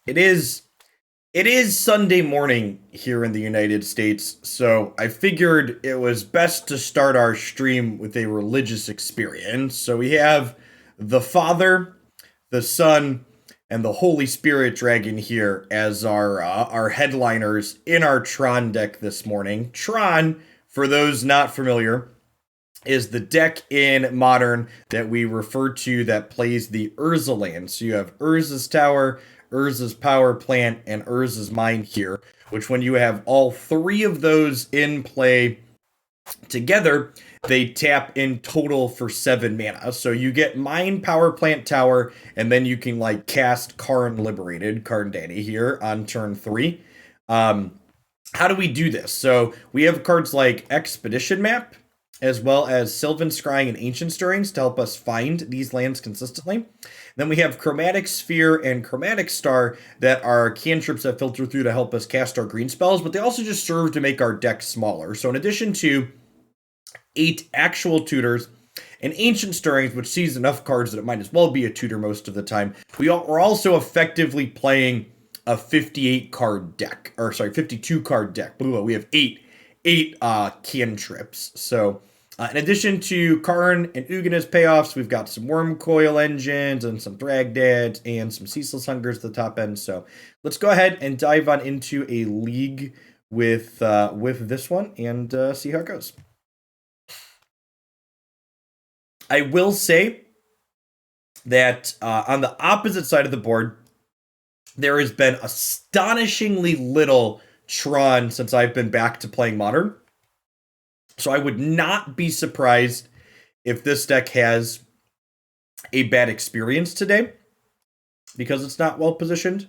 It is it is Sunday morning here in the United States, so I figured it was best to start our stream with a religious experience. So we have the Father, the Son, and the Holy Spirit Dragon here as our headliners in our Tron deck this morning. Tron, for those not familiar, is the deck in Modern that we refer to that plays the Urza land. So you have Urza's Tower, Urza's Power Plant, and Urza's Mine here, which when you have all three of those in play together, they tap in total for 7 mana. So you get Mine, Power Plant, Tower, and then you can like cast Karn Liberated, Karn Danny here on turn 3. How do we do this? So we have cards like Expedition Map, as well as Sylvan Scrying and Ancient Stirrings to help us find these lands consistently. Then we have Chromatic Sphere and Chromatic Star that are cantrips that filter through to help us cast our green spells, but they also just serve to make our deck smaller. So in addition to 8 actual tutors and Ancient Stirrings, which sees enough cards that it might as well be a tutor most of the time, we're also effectively playing a 58 card deck, or sorry, 52 card deck. We have eight cantrips. So in addition to Karn and Ugin as payoffs, we've got some Wurmcoil Engines and some Thragtusk and some Ceaseless Hungers at the top end. So let's go ahead and dive on into a league with this one and see how it goes. I will say that on the opposite side of the board, there has been astonishingly little Tron since I've been back to playing Modern. So I would not be surprised if this deck has a bad experience today because it's not well positioned.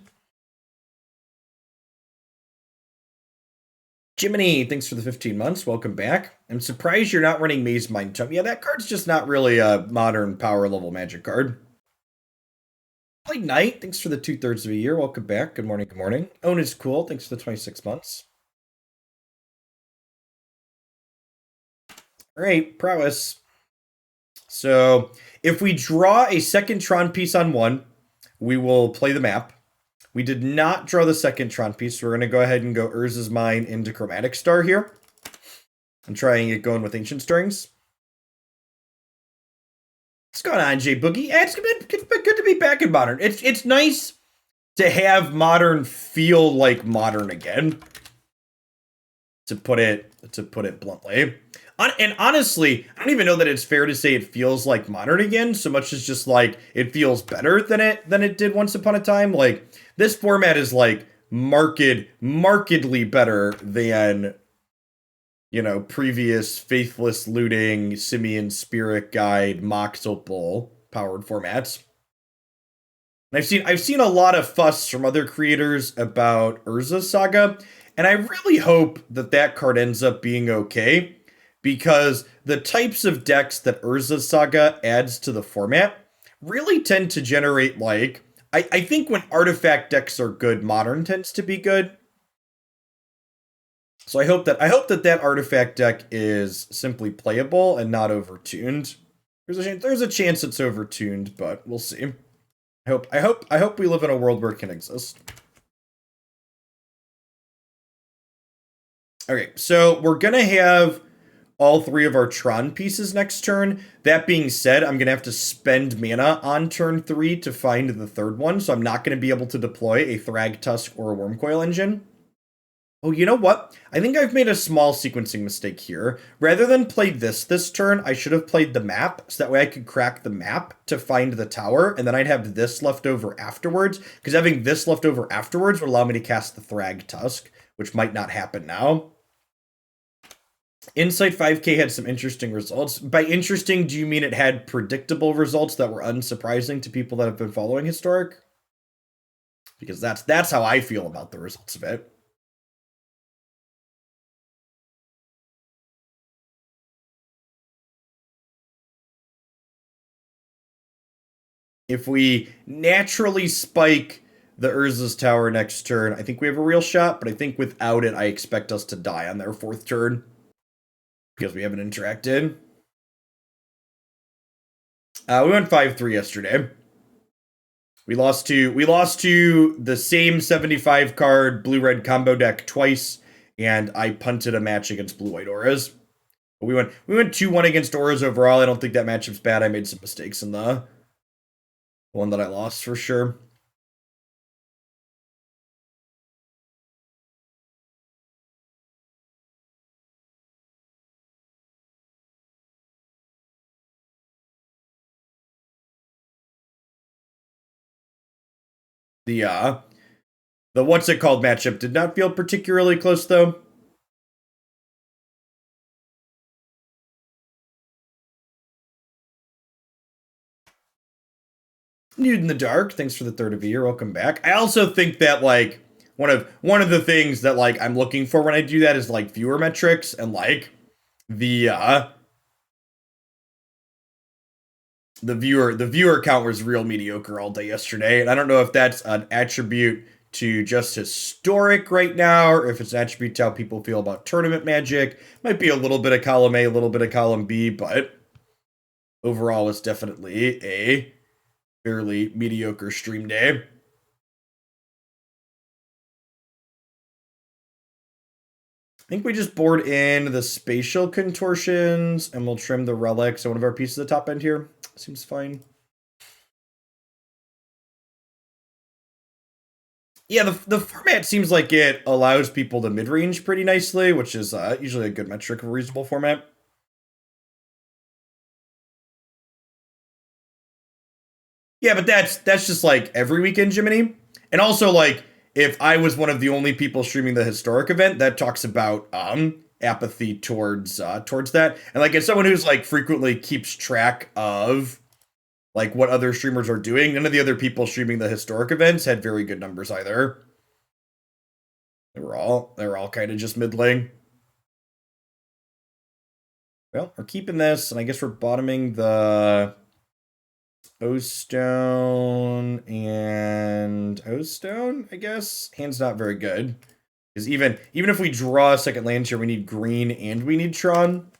Jiminy, thanks for the 15 months. Welcome back. I'm surprised you're not running Maze Mind Tome. Yeah, that card's just not really a modern power level magic card. Played Knight, thanks for the 2/3 of a year. Welcome back. Good morning, good morning. Own is cool. Thanks for the 26 months. All right, prowess. So if we draw a second Tron piece on one, we will play the map. We did not draw the second Tron piece, so we're going to go ahead and go Urza's Mine into Chromatic Star here. I'm trying it going with Ancient Stirrings. What's going on, Jay Boogie? Yeah, it's good to be back in Modern. It's nice to have Modern feel like Modern again. To put it bluntly. And honestly, I don't even know that it's fair to say it feels like Modern again, so much as just like it feels better than it did once upon a time. Like this format is like markedly better than previous Faithless Looting, Simian Spirit Guide, Mox Opal powered formats. And I've seen a lot of fuss from other creators about Urza Saga, and I really hope that card ends up being okay, because the types of decks that Urza Saga adds to the format really tend to generate like I think when artifact decks are good, Modern tends to be good. So I hope that artifact deck is simply playable and not overtuned. There's a chance it's overtuned, but we'll see. I hope we live in a world where it can exist. Okay, so we're gonna have all 3 of our Tron pieces next turn. That being said, I'm gonna have to spend mana on turn 3 to find the third one, so I'm not gonna be able to deploy a Thragtusk or a Wurmcoil Engine. Oh, you know what? I think I've made a small sequencing mistake here. Rather than play this turn, I should have played the map, so that way I could crack the map to find the tower, and then I'd have this left over afterwards, because having this left over afterwards would allow me to cast the Thragtusk, which might not happen now. Insight 5K had some interesting results. By interesting, do you mean it had predictable results that were unsurprising to people that have been following Historic? Because that's how I feel about the results of it. If we naturally spike the Urza's Tower next turn, I think we have a real shot, but I think without it, I expect us to die on their 4th turn. Because we haven't interacted. We went 5-3 yesterday. We lost to the same 75 card blue-red combo deck twice, and I punted a match against blue-white auras. We went 2-1 against auras overall. I don't think that matchup's bad. I made some mistakes in the one that I lost for sure. The what's it called matchup did not feel particularly close though. Nude in the Dark, thanks for the third of the year. Welcome back. I also think that like one of the things that like I'm looking for when I do that is like viewer metrics, and like the viewer count was real mediocre all day yesterday, and I don't know if that's an attribute to just historic right now, or if it's an attribute to how people feel about tournament magic. Might be a little bit of column A, a little bit of column B, but overall it's definitely a fairly mediocre stream day. I think we just board in the spatial contortions, and we'll trim the relics on one of our pieces at the top end here. Seems fine. Yeah, the format seems like it allows people to mid-range pretty nicely, which is usually a good metric of a reasonable format. Yeah, but that's just like every weekend, Jiminy. And also, like, if I was one of the only people streaming the historic event, that talks about apathy towards that. And like, as someone who's like frequently keeps track of like what other streamers are doing, none of the other people streaming the historic events had very good numbers either. They were all kind of just middling. Well, we're keeping this, and I guess we're bottoming the O-Stone and O-Stone, I guess. Hand's not very good. Because even if we draw a second land here, we need green and we need Tron.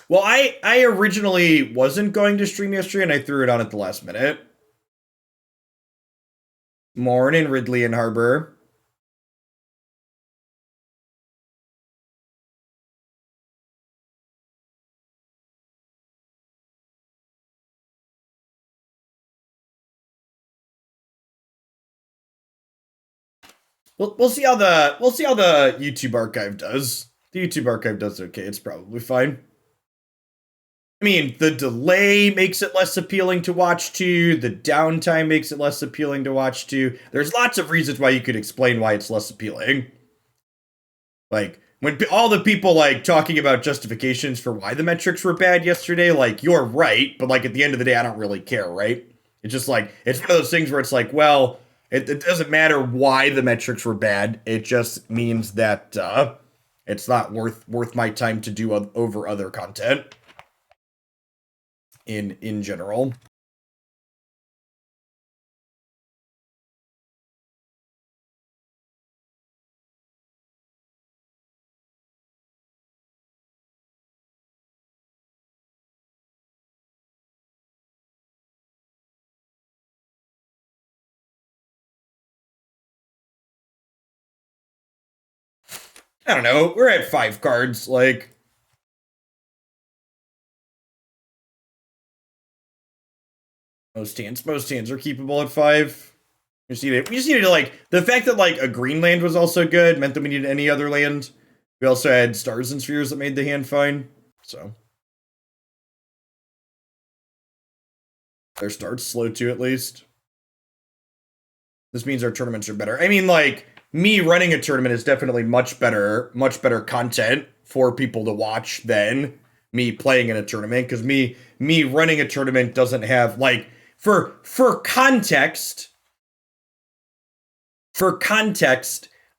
Well, I originally wasn't going to stream yesterday, and I threw it on at the last minute. Morning, Ridley and Harbor. We'll see how the YouTube archive does. The YouTube archive does okay. It's probably fine. I mean, the delay makes it less appealing to watch to. The downtime makes it less appealing to watch to. There's lots of reasons why you could explain why it's less appealing. Like, when all the people, like, talking about justifications for why the metrics were bad yesterday, like, you're right, but, like, at the end of the day, I don't really care, right? It's just, like, it's one of those things where it's like, well, it doesn't matter why the metrics were bad. It just means that it's not worth my time to do over other content. In general. I don't know. We're at 5 cards, like. Most hands are keepable at 5. We just needed to, like, the fact that, like, a green land was also good meant that we needed any other land. We also had stars and spheres that made the hand fine, so. Their start's slow too, at least. This means our tournaments are better. I mean, like, me running a tournament is definitely much better content for people to watch than me playing in a tournament, because me running a tournament doesn't have, like, for context,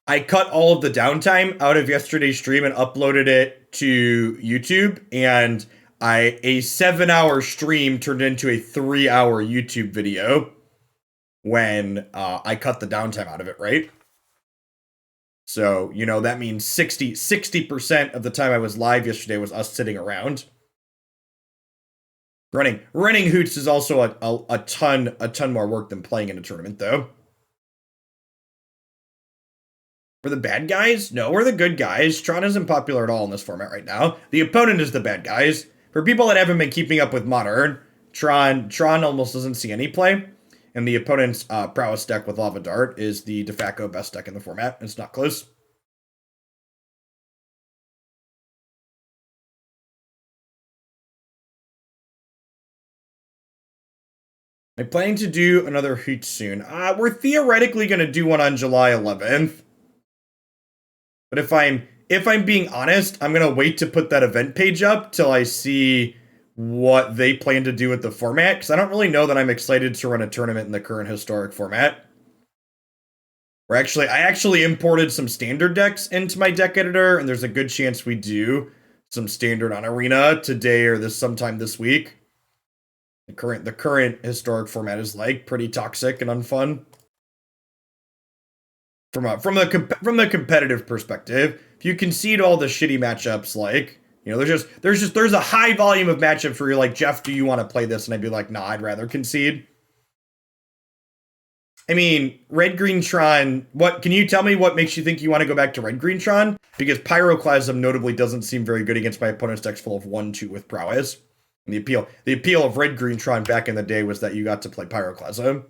I cut all of the downtime out of yesterday's stream and uploaded it to YouTube, and a 7-hour stream turned into a 3-hour YouTube video when I cut the downtime out of it, right? So, you know, that means 60% of the time I was live yesterday was us sitting around. Running hoots is also a ton more work than playing in a tournament, though. For the bad guys? No, we're the good guys. Tron isn't popular at all in this format right now. The opponent is the bad guys. For people that haven't been keeping up with Modern, Tron almost doesn't see any play. And the opponent's prowess deck with Lava Dart is the de facto best deck in the format. It's not close. I'm planning to do another hoot soon. We're theoretically going to do one on July 11th. But if I'm being honest, I'm going to wait to put that event page up till I see what they plan to do with the format, because I don't really know that I'm excited to run a tournament in the current historic format. I actually imported some standard decks into my deck editor, and there's a good chance we do some standard on Arena today or sometime this week. The current historic format is like pretty toxic and unfun. From the competitive perspective, if you concede all the shitty matchups, like, you know, there's a high volume of matchups where you're like, Jeff, do you want to play this? And I'd be like, nah, I'd rather concede. I mean, Red Green Tron, what can you tell me what makes you think you want to go back to Red Green Tron? Because Pyroclasm notably doesn't seem very good against my opponent's decks full of 1/2 with prowess. And the appeal of Red Green Tron back in the day was that you got to play Pyroclasm.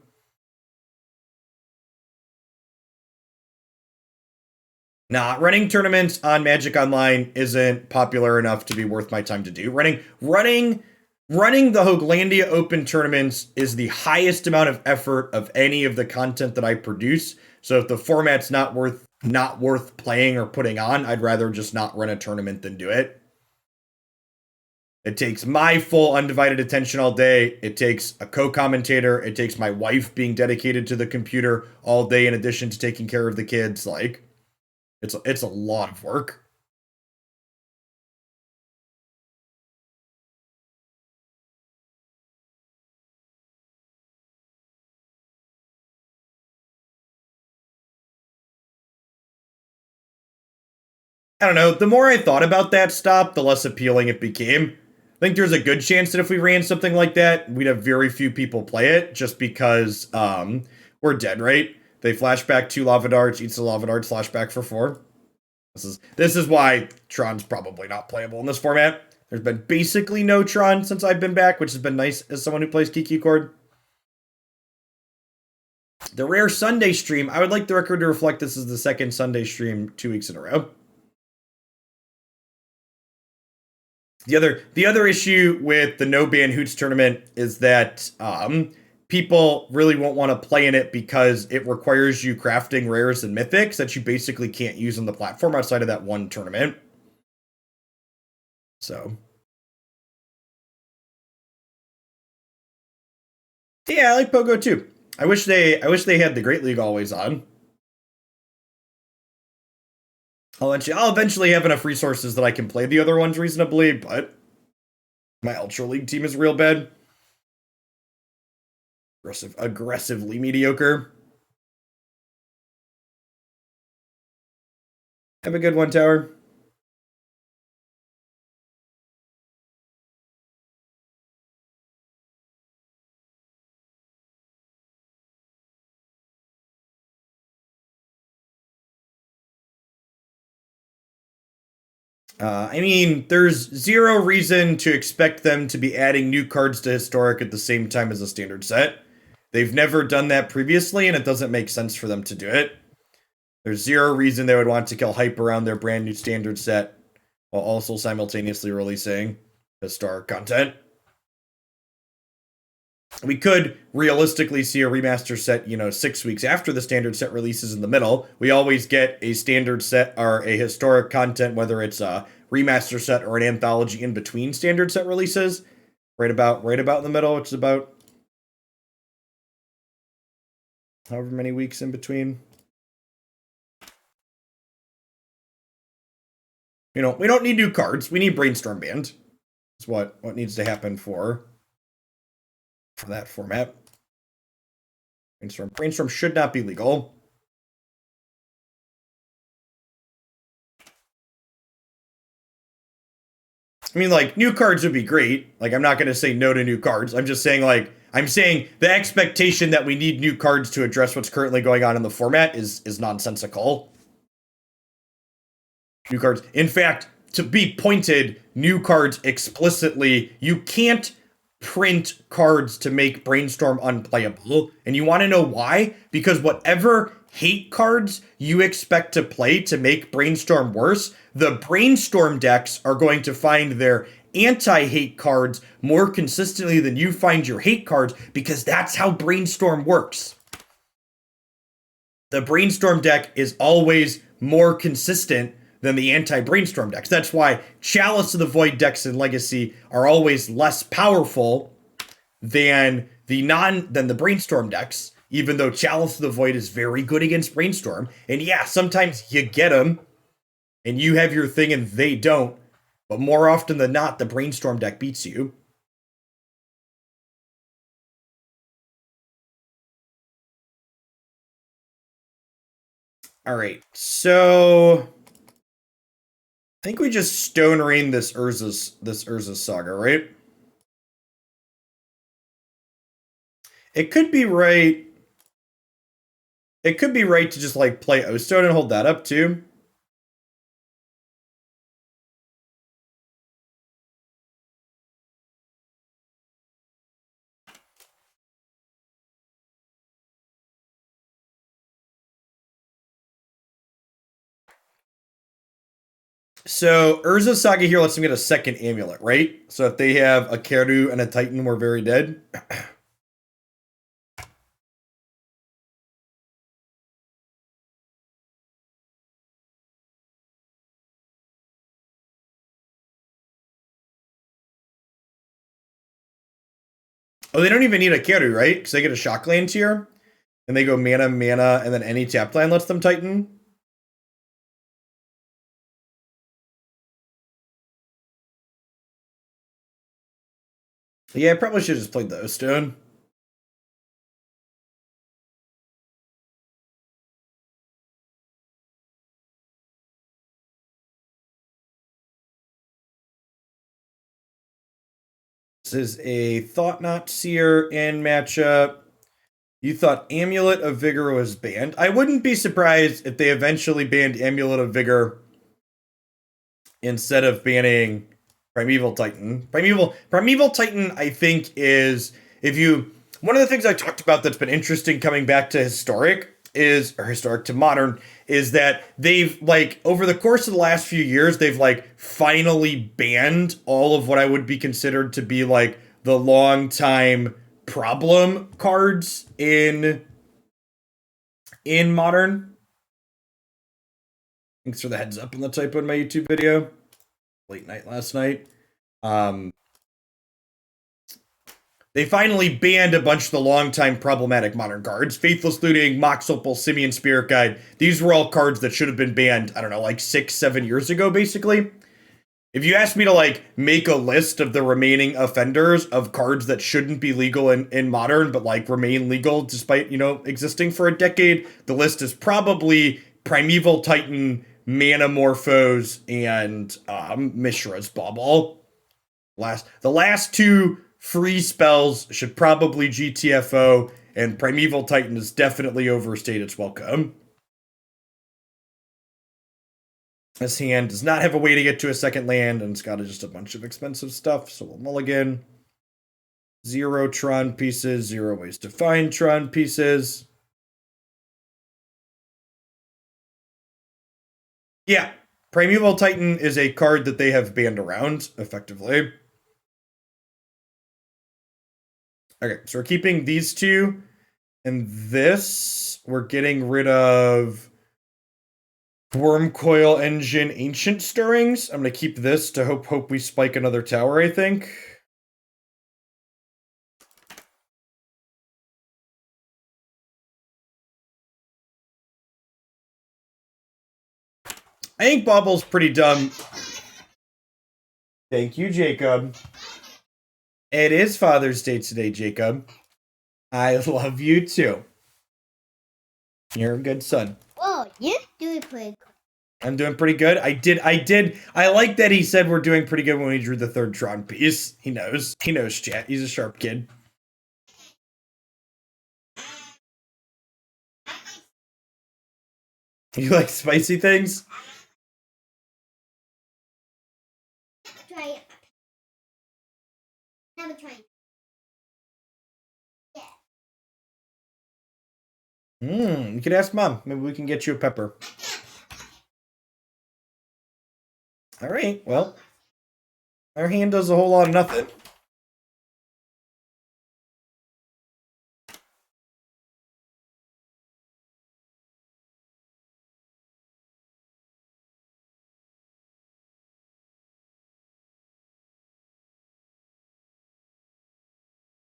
Nah, running tournaments on Magic Online isn't popular enough to be worth my time to do. Running the Hoaglandia Open tournaments is the highest amount of effort of any of the content that I produce. So if the format's not worth playing or putting on, I'd rather just not run a tournament than do it. It takes my full undivided attention all day. It takes a co-commentator. It takes my wife being dedicated to the computer all day in addition to taking care of the kids. Like, it's a lot of work. I don't know. The more I thought about that stop, the less appealing it became. I think there's a good chance that if we ran something like that, we'd have very few people play it just because we're dead, right? They flash back 2 lava darts, eats the lava darts, flash back for 4. This is why Tron's probably not playable in this format. There's been basically no Tron since I've been back, which has been nice as someone who plays Kiki Chord. The rare Sunday stream, I would like the record to reflect this is the second Sunday stream 2 weeks in a row. The other issue with the no ban hoots tournament is that people really won't want to play in it because it requires you crafting rares and mythics that you basically can't use on the platform outside of that one tournament. So yeah, I like Pogo too. I wish they had the Great League always on. I'll eventually have enough resources that I can play the other ones reasonably, but my Ultra League team is real bad. Aggressively mediocre. Have a good one, Tower. I mean, there's zero reason to expect them to be adding new cards to Historic at the same time as a standard set. They've never done that previously, and it doesn't make sense for them to do it. There's zero reason they would want to kill hype around their brand new standard set while also simultaneously releasing Historic content. We could realistically see a remaster set, 6 weeks after the standard set releases in the middle. We always get a standard set or a historic content, whether it's a remaster set or an anthology in between standard set releases, right about in the middle, which is about however many weeks in between. We don't need new cards. We need Brainstorm Band. That's what needs to happen for that format. Brainstorm should not be legal. I mean, like, new cards would be great. Like, I'm not going to say no to new cards. I'm just saying, like, I'm saying the expectation that we need new cards to address what's currently going on in the format is nonsensical. New cards. In fact, to be pointed, new cards explicitly, you can't print cards to make Brainstorm unplayable. And you want to know why? Because whatever hate cards you expect to play to make Brainstorm worse, the Brainstorm decks are going to find their anti-hate cards more consistently than you find your hate cards, because that's how Brainstorm works. The Brainstorm deck is always more consistent than the anti-Brainstorm decks. That's why Chalice of the Void decks in Legacy are always less powerful than the Brainstorm decks, even though Chalice of the Void is very good against Brainstorm. And yeah, sometimes you get them, and you have your thing and they don't, but more often than not, the Brainstorm deck beats you. All right, so I think we just Stone Rain this Urza Saga, right? It could be right. It could be right to just like play O-Stone and hold that up too. So Urza Saga here lets them get a second amulet, right? So if they have a Keru and a Titan, we're very dead. Oh, they don't even need a Keru, right? Because they get a Shock Land tier, and they go mana, and then any tap land lets them Titan. Yeah, I probably should have just played the O-Stone. This is a Thought-Knot Seer in matchup. You thought Amulet of Vigor was banned. I wouldn't be surprised if they eventually banned Amulet of Vigor instead of banning Primeval Titan. Primeval Titan, I think, is one of the things I talked about that's been interesting coming back to historic to modern is that they've like over the course of the last few years they've like finally banned all of what I would be considered to be like the long time problem cards in modern. Thanks for the heads up on the typo in my YouTube video. Late night last night. They finally banned a bunch of the long-time problematic modern cards. Faithless Looting, Mox Opal, Simian Spirit Guide. These were all cards that should have been banned, I don't know, like 6-7 years ago, basically. If you asked me to, like, make a list of the remaining offenders of cards that shouldn't be legal in modern, but, like, remain legal despite, existing for a decade, the list is probably Primeval Titan, Manamorphose, and Mishra's Bauble. The last two free spells should probably GTFO, and Primeval Titan has definitely overstayed its welcome. This hand does not have a way to get to a second land, and it's got just a bunch of expensive stuff, so we'll mulligan. 0 Tron pieces, 0 ways to find Tron pieces. Yeah, Primeval Titan is a card that they have banned around, effectively. Okay, so we're keeping these two, and this, we're getting rid of Wurmcoil Engine Ancient Stirrings. I'm going to keep this to hope we spike another tower, I think. I think Bubble's pretty dumb. Thank you, Jacob. It is Father's Day today, Jacob. I love you too. You're a good son. Oh, you do play I'm doing pretty good. I like that he said we're doing pretty good when we drew the third Tron piece. He knows. He knows, chat. He's a sharp kid. You like spicy things? Try it. Never tried. You could ask Mom. Maybe we can get you a pepper. All right, well, our hand does a whole lot of nothing.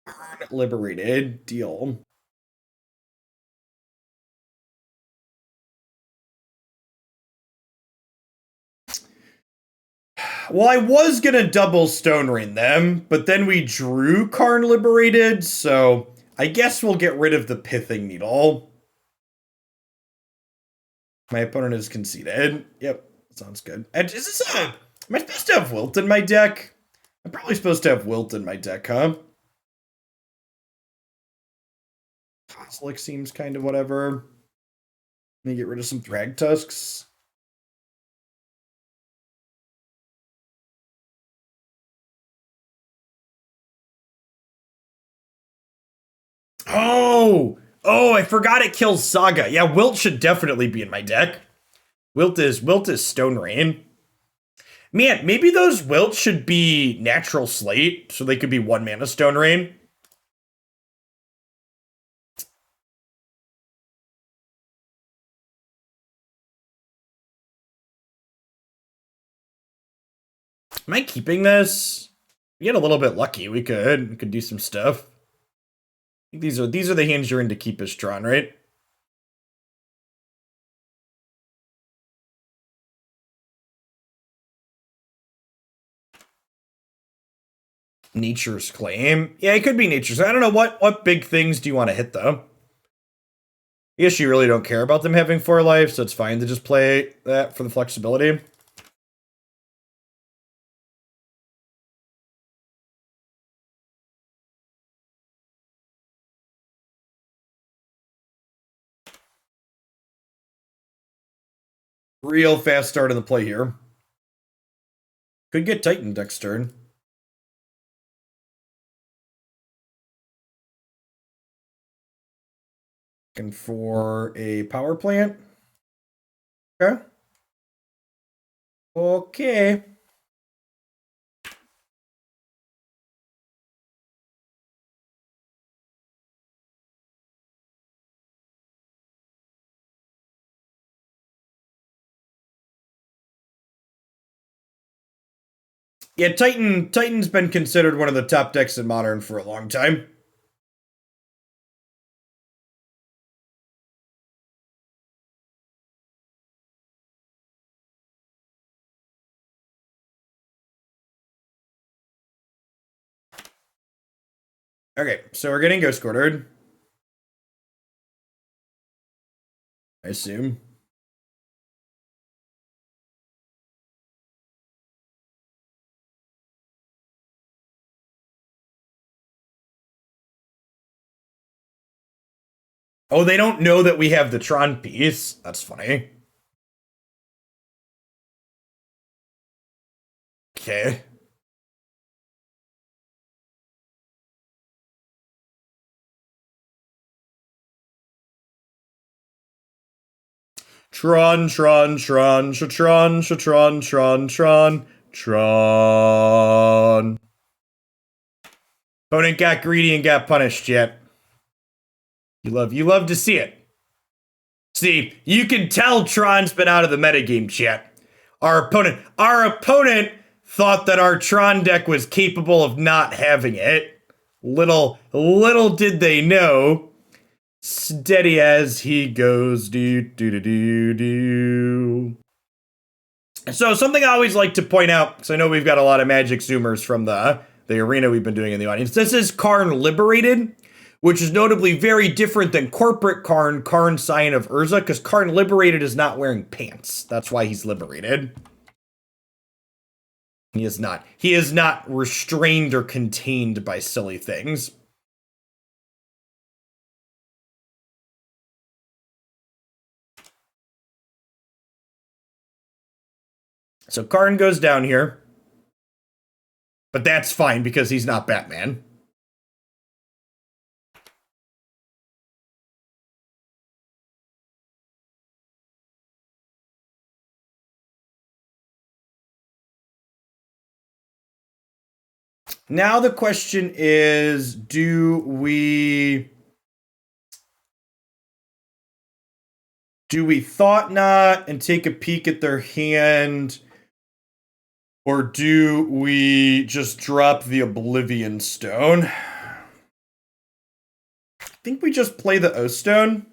Karn Liberated. Deal. Well, I was gonna double Stone Rain them, but then we drew Karn Liberated, so I guess we'll get rid of the Pithing Needle. My opponent is conceded. Yep, sounds good. And is this am I supposed to have Wilt in my deck? I'm probably supposed to have Wilt in my deck, huh? Kozilek seems kind of whatever. Let me get rid of some Thragtusks. Oh, I forgot it kills Saga. Yeah, Wilt should definitely be in my deck. Wilt is Stone Rain. Man, maybe those Wilt should be Natural Slate, so they could be 1-mana Stone Rain. Am I keeping this? We get a little bit lucky. We could do some stuff. I think these are the hands you're in to keep as Tron, right? Nature's Claim. Yeah, it could be Nature's. I don't know what big things do you want to hit though. I guess you really don't care about them having 4 life, so it's fine to just play that for the flexibility. Real fast start in the play here. Could get Titan next turn. Looking for a power plant. Okay. Okay. Yeah, Titan's been considered one of the top decks in Modern for a long time. Okay, so we're getting Ghost Quartered. I assume. Oh, they don't know that we have the Tron piece. That's funny. Okay. Tron. Opponent got greedy and got punished yet. You love to see it. See, you can tell Tron's been out of the metagame, chat. Our opponent thought that our Tron deck was capable of not having it. Little did they know. Steady as he goes, do. So something I always like to point out, because I know we've got a lot of Magic Zoomers from the arena we've been doing in the audience. This is Karn Liberated, which is notably very different than corporate Karn, Karn Scion of Urza, because Karn Liberated is not wearing pants. That's why he's liberated. He is not. He is not restrained or contained by silly things. So Karn goes down here. But that's fine because he's not Batman. Now the question is, do we Thought-Knot and take a peek at their hand? Or do we just drop the Oblivion Stone? I think we just play the O Stone.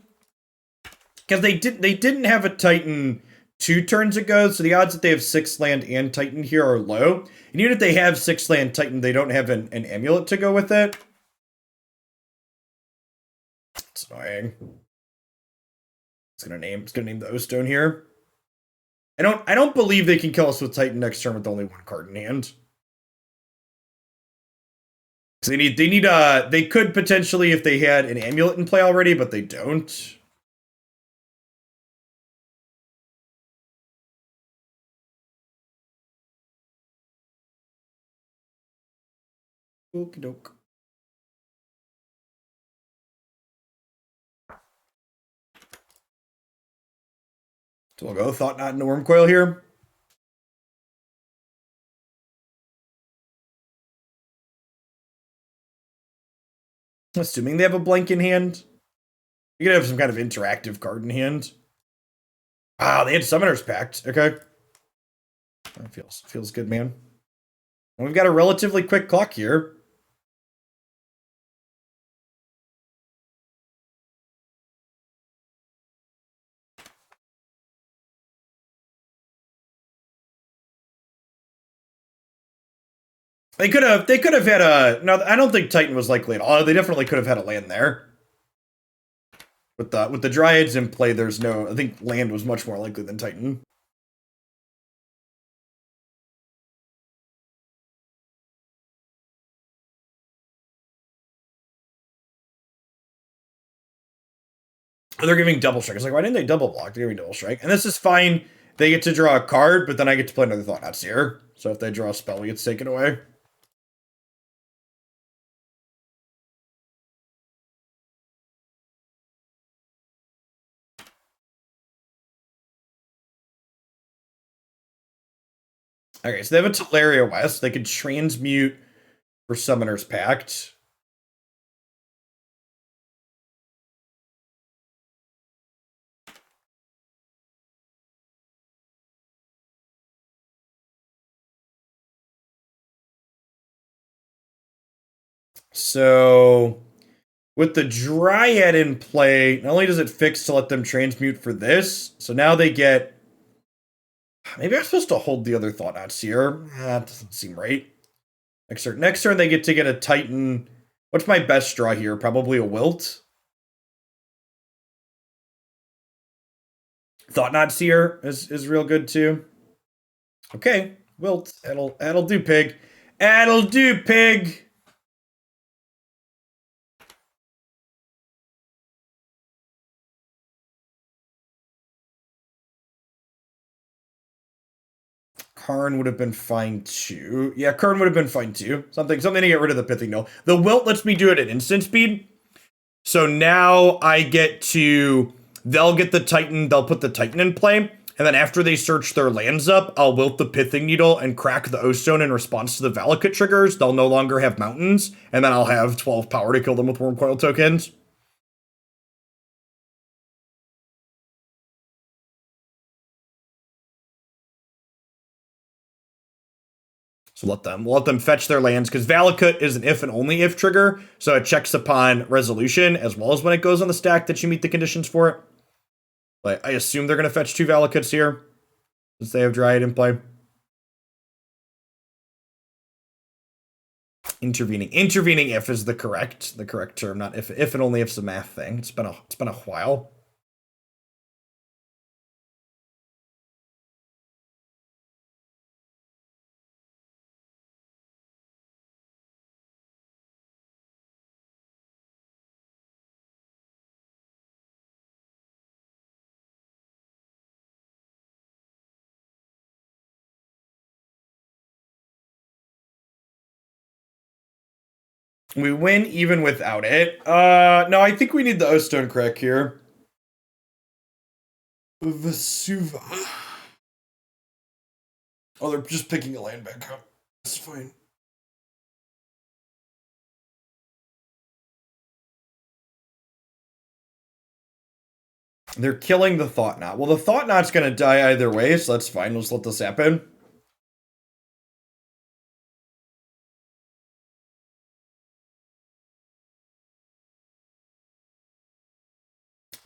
Because they didn't have a Titan 2 turns ago, so the odds that they have 6 land and Titan here are low. And even if they have 6 land Titan, they don't have an amulet to go with it. It's annoying. It's gonna name the O Stone here. I don't believe they can kill us with Titan next turn with only 1 card in hand. So they could potentially if they had an amulet in play already, but they don't. Okie doke. So we'll go Thought-Knot into Wurmcoil here. Assuming they have a blank in hand. You could have some kind of interactive card in hand. Wow, they had Summoner's Pact. Okay. That feels good, man. And we've got a relatively quick clock here. They could have had a no. I don't think Titan was likely at all. They definitely could have had a land there. With the Dryads in play, there's no. I think land was much more likely than Titan. They're giving double strike. It's like, why didn't they double block? They're giving double strike, and this is fine. They get to draw a card, but then I get to play another Thought-Knot Seer. So if they draw a spell, it gets taken away. Okay, so they have a Teleria West. They could transmute for Summoner's Pact. So with the Dryad in play, not only does it fix to let them transmute for this, so now they get... Maybe I'm supposed to hold the other Thought-Knot Seer. That doesn't seem right. Next turn they get to get a Titan. What's my best draw here? Probably a Wilt. Thought-Knot Seer is real good too. Okay, Wilt. That'll do, pig. That'll do, pig. Karn would have been fine too. Yeah, Karn would have been fine too. Something to get rid of the Pithing Needle. The Wilt lets me do it at instant speed. So now I get to... They'll get the Titan, they'll put the Titan in play, and then after they search their lands up, I'll Wilt the Pithing Needle and crack the O-Stone in response to the Valakut triggers. They'll no longer have mountains, and then I'll have 12 power to kill them with Wurmcoil tokens. So we'll let them fetch their lands, because Valakut is an if and only if trigger, so it checks upon resolution, as well as when it goes on the stack that you meet the conditions for it. But I assume they're going to fetch 2 Valakuts here, since they have Dryad in play. Intervening. Intervening if is the correct term, not if and only if's a math thing. It's been a while. We win even without it. No, I think we need the O-Stone crack here. Vesuva. Oh, they're just picking a land back up. That's fine. They're killing the Thought-Knot. Well, the Thought-Knot's gonna die either way, so that's fine. Let's let this happen.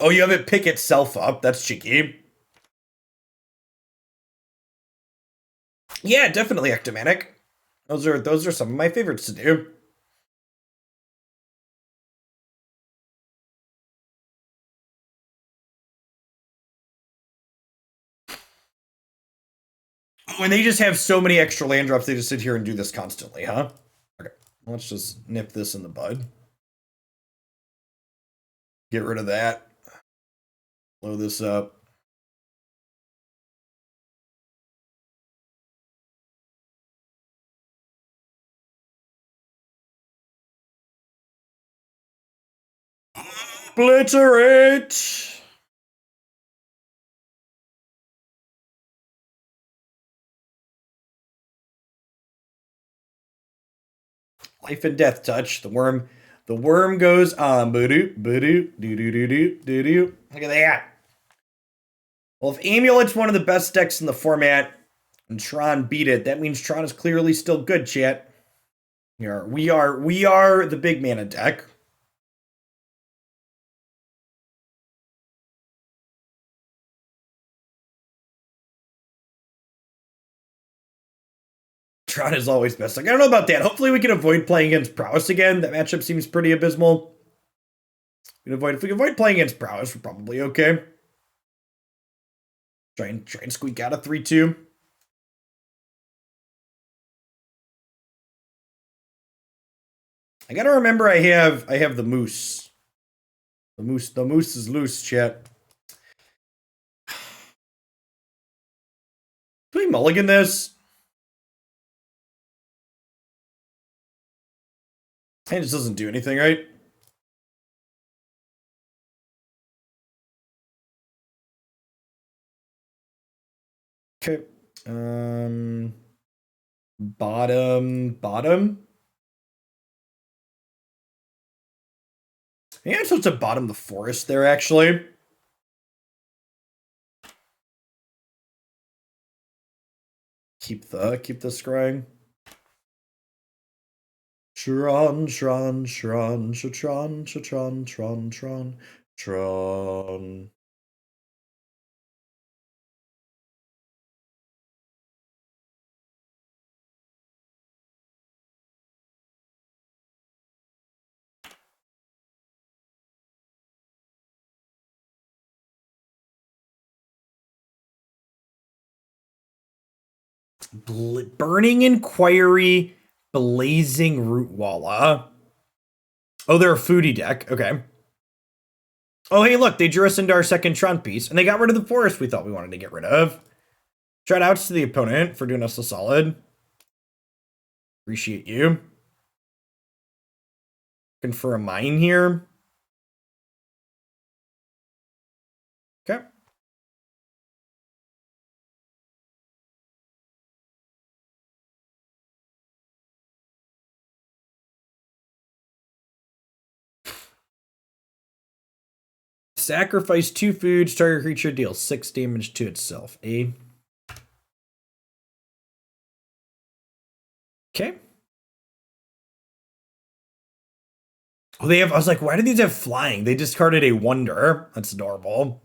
Oh, you have it pick itself up. That's cheeky. Yeah, definitely Ectomanic. Those are some of my favorites to do. Oh, and they just have so many extra land drops, they just sit here and do this constantly, huh? Okay, let's just nip this in the bud. Get rid of that. Blow this up. Obliterate! Life and death touch. The worm goes on. Boo-doo, boo-doo, doo-doo-doo-doo, doo-doo. Look at that. Well, if Amulet's one of the best decks in the format, and Tron beat it, that means Tron is clearly still good, chat. We are the big mana deck. Tron is always best. Like, I don't know about that. Hopefully we can avoid playing against Prowess again. That matchup seems pretty abysmal. If we can avoid playing against Prowess, we're probably okay. Try and squeak out a 3-2. I gotta remember I have the moose. The moose is loose, chat. Do we mulligan this? It just doesn't do anything, right? Okay. Bottom. Yeah, I'm supposed to bottom the forest there, actually. Keep the scrying. Tron. Burning Inquiry, Blazing Rootwalla. Oh, they're a foodie deck. Okay. Oh, hey, look, they drew us into our second Tron piece, and they got rid of the forest we thought we wanted to get rid of. Shout outs to the opponent for doing us a solid. Appreciate you. Looking for a mine here. Okay. Sacrifice 2 foods, target creature deals 6 damage to itself. Okay. Oh, I was like, why do these have flying? They discarded a wonder. That's adorable.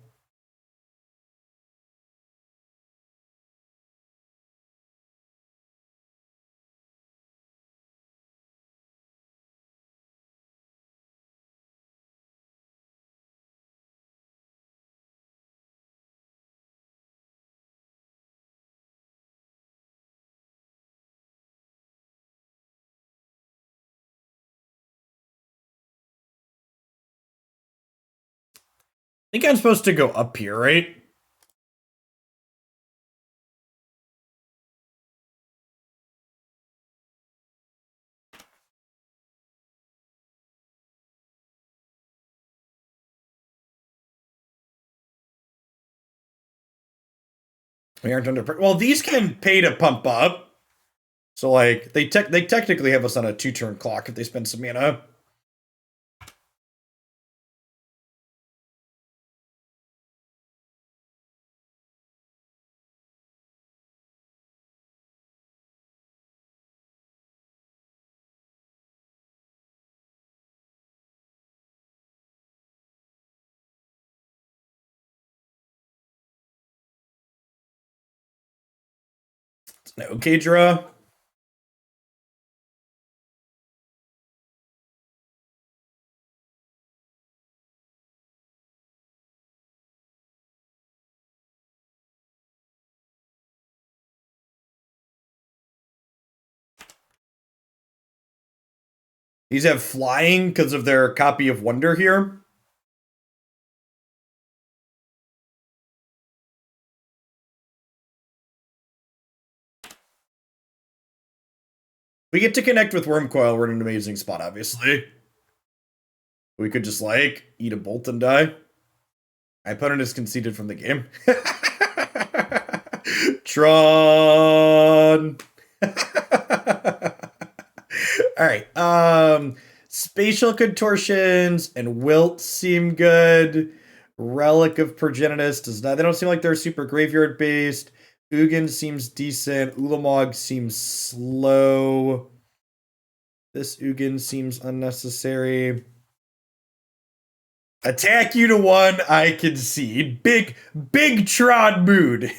think I'm supposed to go up here, right? We aren't under. Well, these can pay to pump up. So like they technically have us on a 2-turn clock if they spend some mana. It's an okay draw. These have flying because of their copy of Wonder here. We get to connect with Wurmcoil. We're in an amazing spot, obviously. We could just like eat a bolt and die. My opponent is conceded from the game. Tron. All right. Spatial Contortions and Wilt seem good. Relic of Progenitus does not. They don't seem like they're super graveyard based. Ugin seems decent. Ulamog seems slow. This Ugin seems unnecessary. Attack you to 1, I concede. Big Tron mood.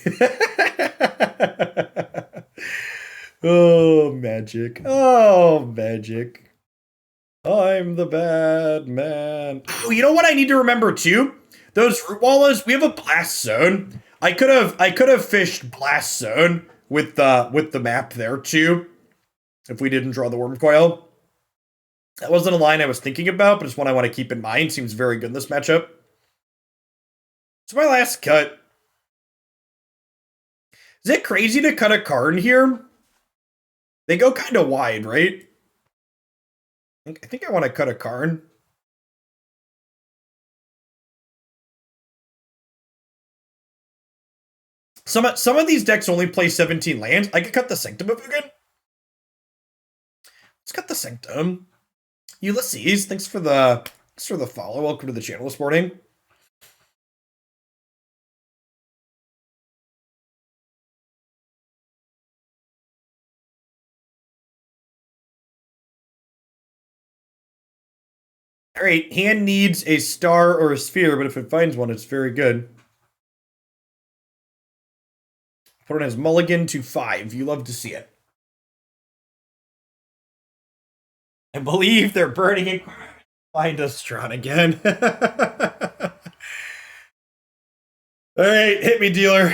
Oh, magic. Oh, magic. I'm the bad man. Oh, you know what I need to remember too? Those root wallas, we have a blast zone. I could have fished blast zone with the map there too, if we didn't draw the Wurmcoil. That wasn't a line I was thinking about, but it's one I want to keep in mind. Seems very good in this matchup. It's my last cut. Is it crazy to cut a Karn here? They go kind of wide, right? I think I want to cut a Karn. Some of these decks only play 17 lands. I could cut the Sanctum of Ugin. Let's cut the Sanctum. Ulysses, thanks for the follow. Welcome to the channel this morning. All right, hand needs a star or a sphere, but if it finds one, it's very good. Opponent has mulligan to 5. You love to see it. I believe they're burning it. Find us, Tron, again. All right, hit me, dealer.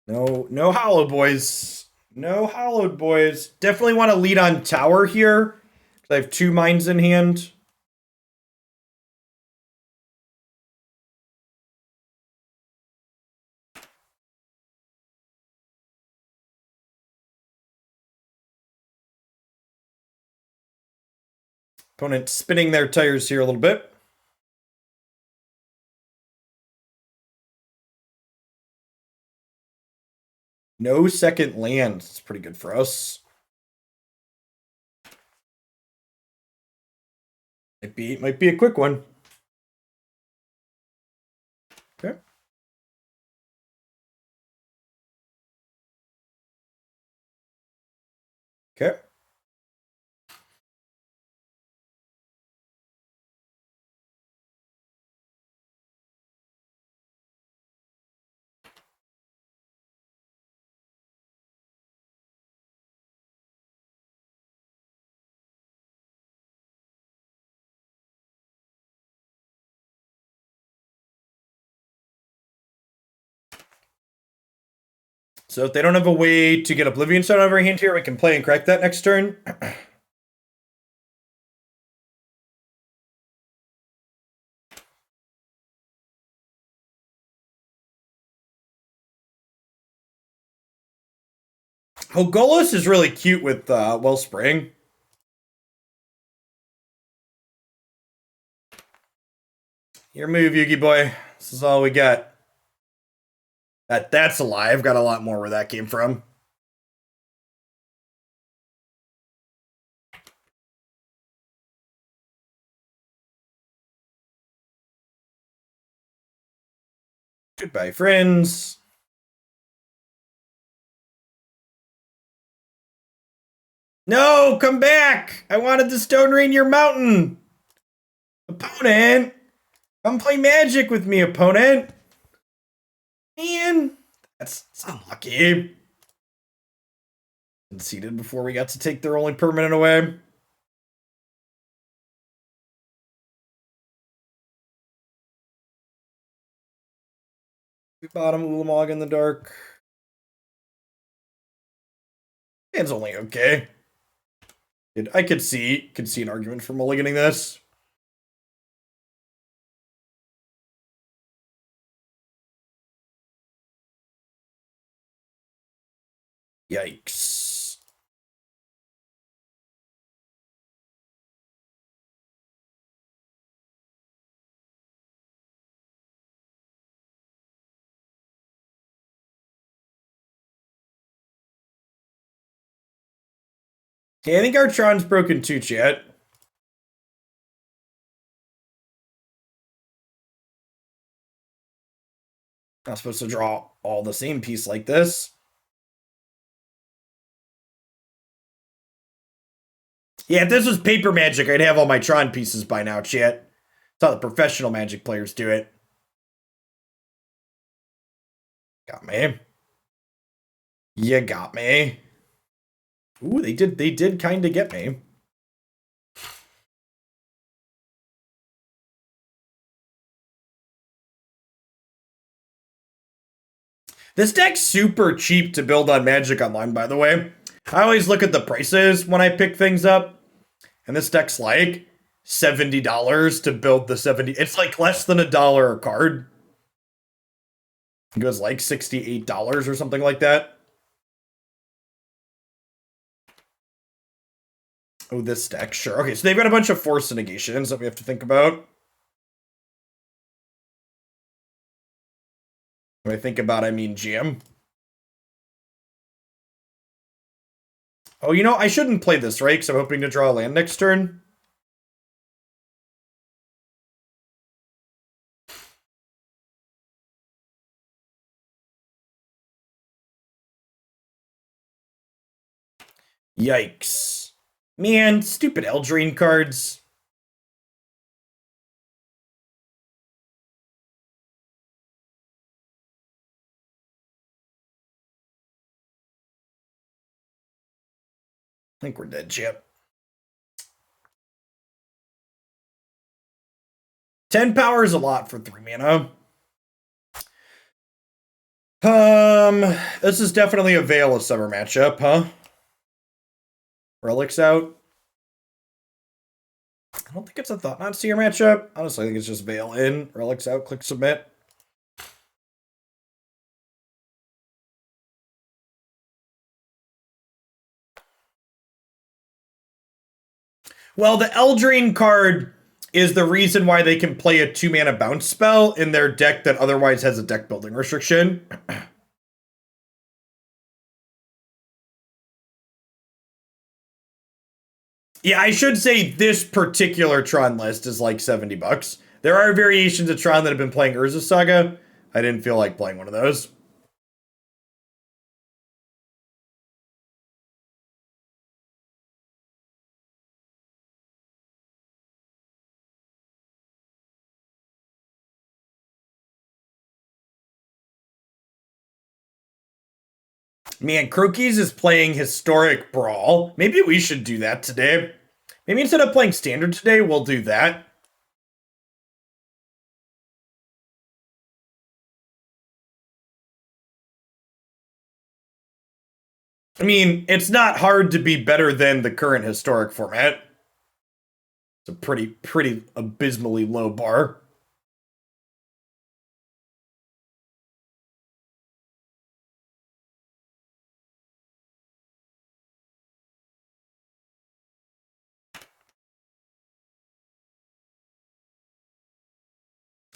No hollow boys. No hollowed boys. Definitely want to lead on tower here. I have 2 mines in hand. Opponent spinning their tires here a little bit. No second land. It's pretty good for us. Might be a quick one. Okay. Okay. So if they don't have a way to get Oblivion Stone out of our hand here, we can play and crack that next turn. Hogolos is really cute with Wellspring. Your move, Yugi boy. This is all we got. That's alive. Got a lot more where that came from. Goodbye, friends. No, come back! I wanted the Stone Rainier Mountain! Opponent! Come play Magic with me, opponent! Man, that's unlucky. Conceded before we got to take their only permanent away. Bottom Ulamog in the dark. It's only okay. I could see an argument for mulliganing this. Yikes. Okay, I think our Tron's broken too, chat. Not supposed to draw all the same piece like this. Yeah, if this was paper Magic, I'd have all my Tron pieces by now, chat. That's how the professional Magic players do it. Got me. You got me. Ooh, they did kind of get me. This deck's super cheap to build on Magic Online, by the way. I always look at the prices when I pick things up, and this deck's like $70 to build the 70. It's like less than $1 a card. It goes like $68 or something like that. Oh, this deck, sure. Okay, so they've got a bunch of force negations that we have to think about. When I think about, I mean jam. Oh, you know, I shouldn't play this, right? Because I'm hoping to draw a land next turn. Yikes. Man, stupid Eldraine cards. I think we're dead, Chip. 10 power is a lot for 3 mana. This is definitely a Veil of Summer matchup, huh? Relic's out. I don't think it's a Thought-Knot Seer matchup. Honestly, I think it's just Veil in, Relic's out, click submit. Well, the Eldraine card is the reason why they can play a 2-mana bounce spell in their deck that otherwise has a deck building restriction. Yeah, I should say this particular Tron list is like $70. There are variations of Tron that have been playing Urza Saga. I didn't feel like playing one of those. Man, Crokies is playing Historic Brawl. Maybe we should do that today. Maybe instead of playing Standard today, we'll do that. I mean, it's not hard to be better than the current historic format. It's a pretty abysmally low bar.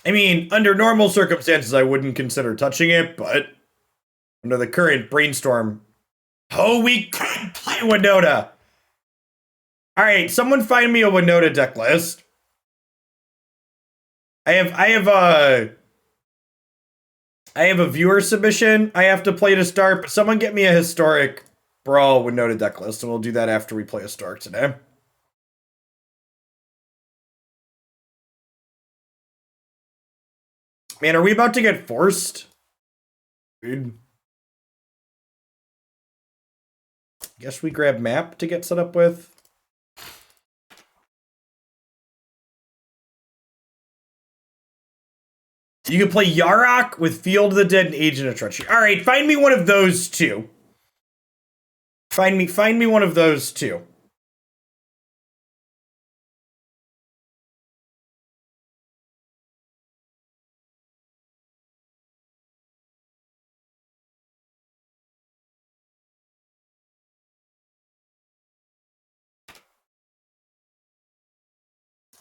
I mean, under normal circumstances, I wouldn't consider touching it, but under the current brainstorm, oh, we could play Winota. All right, someone find me a Winota deck list. I have a viewer submission I have to play to start, but someone get me a historic Brawl Winota deck list, and we'll do that after we play historic today. Man, are we about to get forced? Dude. Guess we grab map to get set up with. You can play Yarok with Field of the Dead and Agent of Treachery. All right, find me one of those two. Find me one of those two.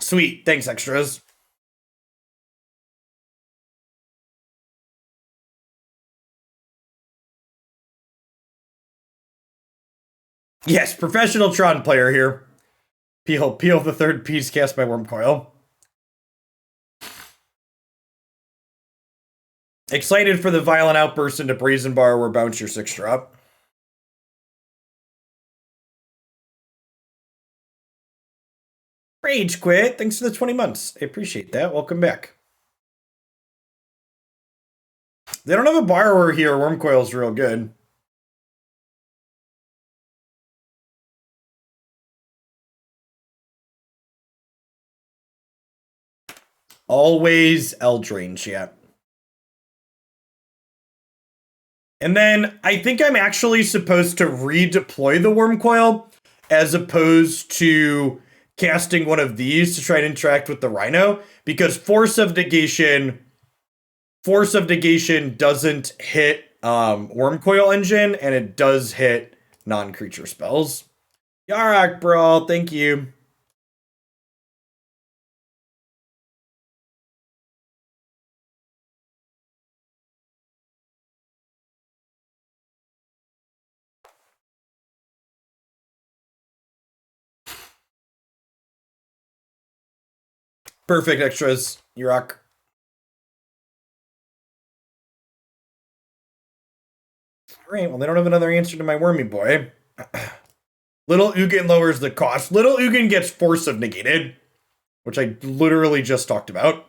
Sweet, thanks, extras. Yes, professional Tron player here. Peel the third piece cast by Wurmcoil. Excited for the violent outburst into Brazen Bar where bounce your 6-drop. Rage quit. Thanks for the 20 months. I appreciate that. Welcome back. They don't have a borrower here. Wurmcoil's real good. Always Eldraine, chat. And then I think I'm actually supposed to redeploy the Wurmcoil as opposed to casting one of these to try and interact with the Rhino, because Force of Negation doesn't hit Wurmcoil Engine, and it does hit non-creature spells. Yarok Brawl, thank you. Perfect extras. You rock. Alright, well, they don't have another answer to my wormy boy. Little Ugin lowers the cost. Little Ugin gets Force of Negated, which I literally just talked about.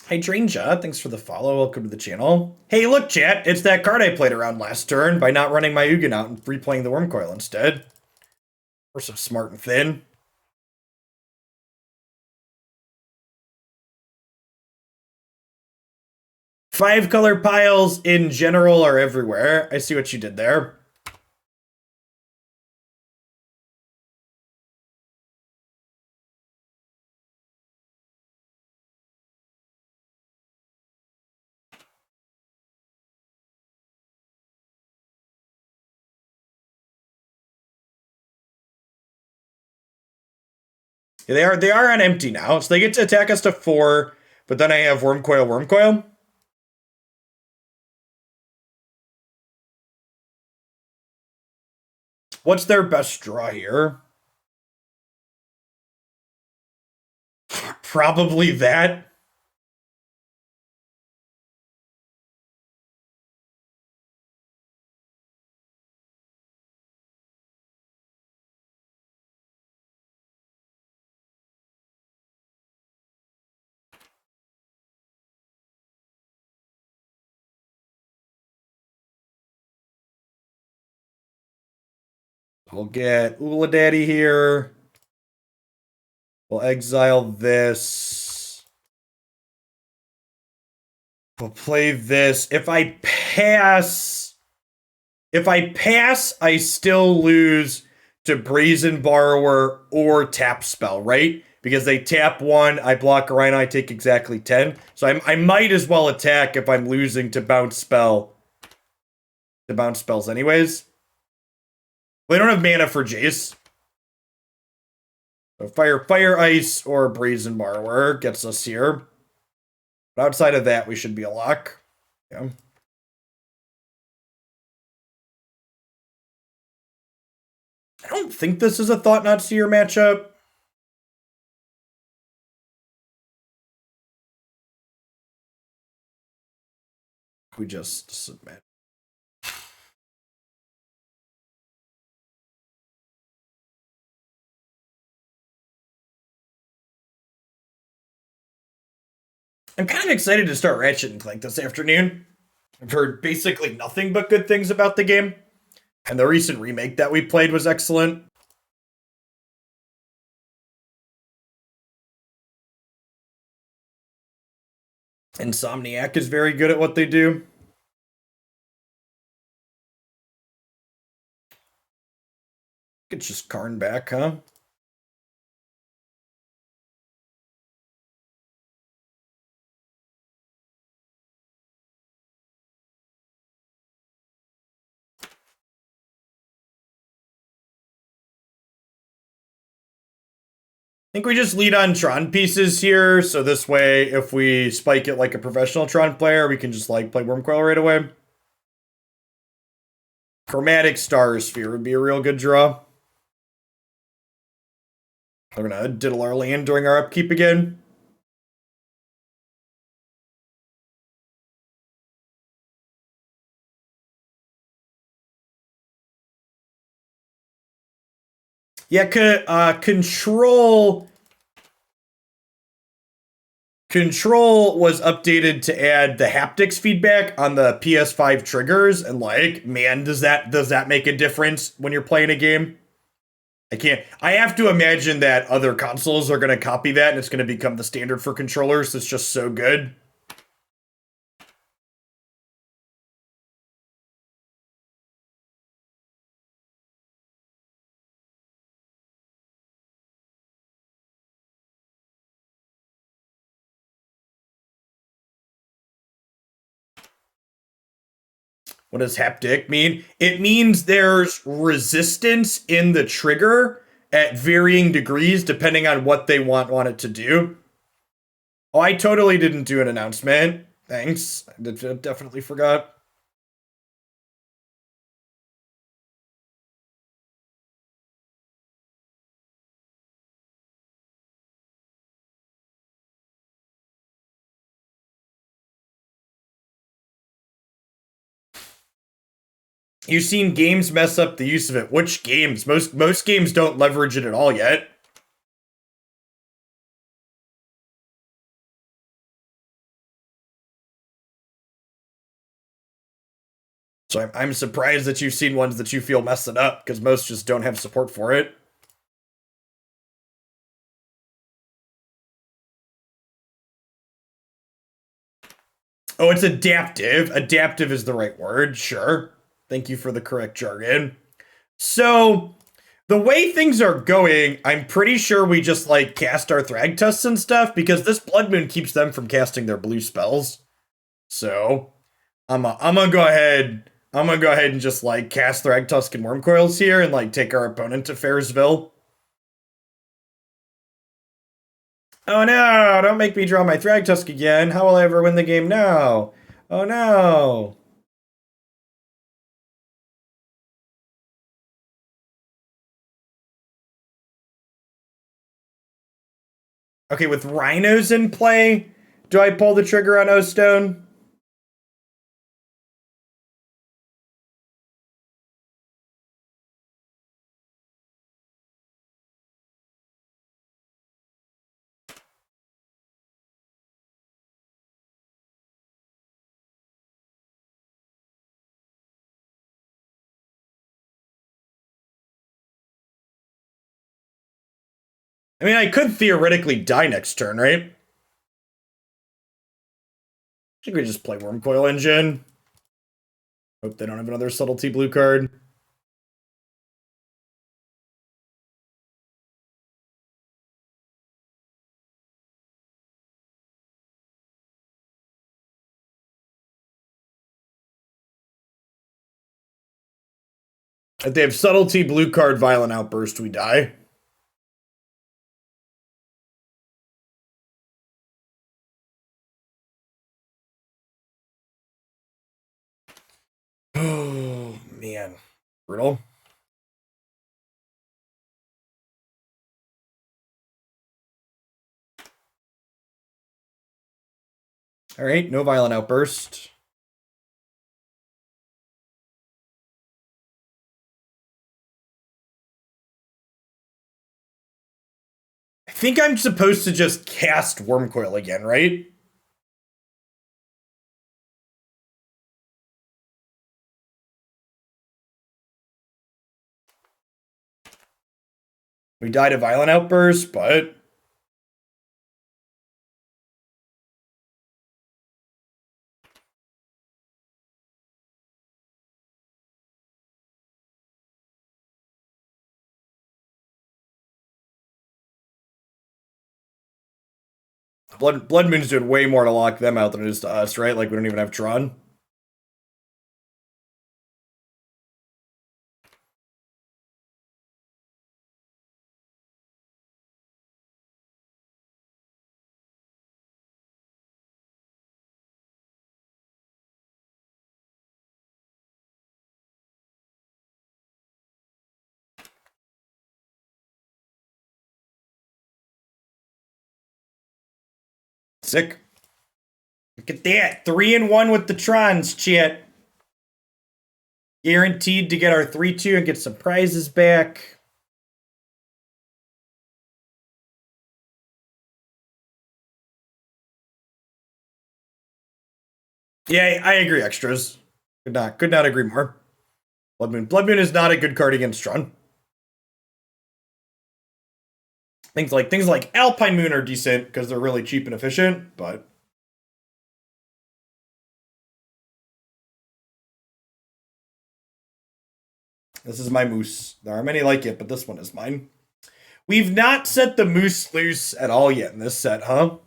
Hydrangea, thanks for the follow. Welcome to the channel. Hey, look, chat. It's that card I played around last turn by not running my Ugin out and replaying the Wurmcoil instead. We're so smart and thin. Five color piles in general are everywhere. I see what you did there. Yeah, they are on empty now, so they get to attack us to 4, but then I have Wurmcoil. What's their best draw here? Probably that. We'll get Uladaddy here. We'll exile this. We'll play this. If I pass, I still lose to Brazen Borrower or Tap Spell, right? Because they tap one, I block a Rhino, I take exactly 10. So I might as well attack if I'm losing to bounce spell. To bounce spells anyways. Well, they don't have mana for Jace. So fire, ice, or Brazen Borrower gets us here. But outside of that, we should be a lock. Yeah. I don't think this is a Thought-Knot Seer matchup. We just submit. I'm kind of excited to start Ratchet and Clank this afternoon. I've heard basically nothing but good things about the game. And the recent remake that we played was excellent. Insomniac is very good at what they do. It's just Karn back, huh? I think we just lead on Tron pieces here, so this way, if we spike it like a professional Tron player, we can just like play Wurmcoil right away. Chromatic Star Sphere would be a real good draw. We're gonna diddle our land during our upkeep again. Yeah, Control was updated to add the haptics feedback on the PS5 triggers, and like, man, does that make a difference when you're playing a game? I have to imagine that other consoles are gonna copy that and it's gonna become the standard for controllers. It's just so good. What does haptic mean? It means there's resistance in the trigger at varying degrees depending on what they want it to do. Oh, I totally didn't do an announcement. Thanks. I definitely forgot. You've seen games mess up the use of it. Which games? Most games don't leverage it at all yet. So I'm surprised that you've seen ones that you feel mess it up, because most just don't have support for it. Oh, it's adaptive. Adaptive is the right word, sure. Thank you for the correct jargon. So, the way things are going, I'm pretty sure we just like cast our Thragtusks and stuff, because this Blood Moon keeps them from casting their blue spells. So, I'm gonna go ahead. I'm gonna go ahead and just like cast Thragtusk and Wurmcoils here and like take our opponent to Fairsville. Oh no, don't make me draw my Thragtusk again. How will I ever win the game now? Oh no. Okay, with rhinos in play, do I pull the trigger on O-Stone? I mean, I could theoretically die next turn, right? I think we just play Wurmcoil Engine. Hope they don't have another subtlety blue card. If they have subtlety blue card, violent outburst, we die. Oh, man. Brutal. All right, no violent outburst. I think I'm supposed to just cast Wurmcoil again, right? We died a violent outburst, but Blood Moon's doing way more to lock them out than it is to us, right? Like, we don't even have Tron. Sick. Look at that. 3-1 with the Trons, chat. Guaranteed to get our 3-2 and get some prizes back. Yeah, I agree, extras. Could not agree more. Blood Moon. Blood Moon is not a good card against Tron. Things like Alpine Moon are decent because they're really cheap and efficient, but this is my moose. There are many like it, but this one is mine. We've not set the moose loose at all yet in this set, huh?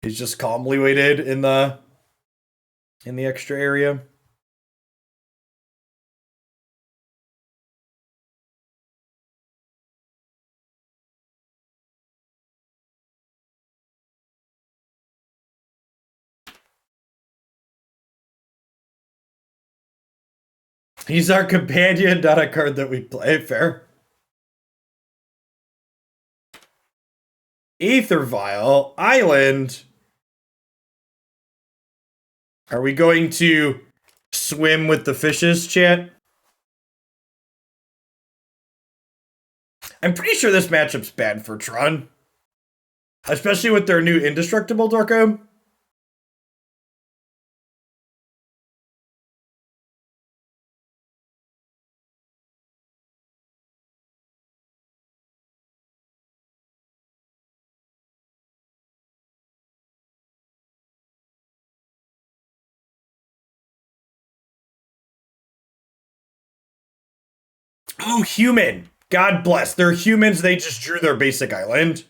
He's just calmly waited in the extra area. He's our companion, not a card that we play. Fair. Aether Vial, Island. Are we going to swim with the fishes, chat? I'm pretty sure this matchup's bad for Tron. Especially with their new Indestructible Dorko. Oh, human. God bless. They're humans. They just drew their basic island.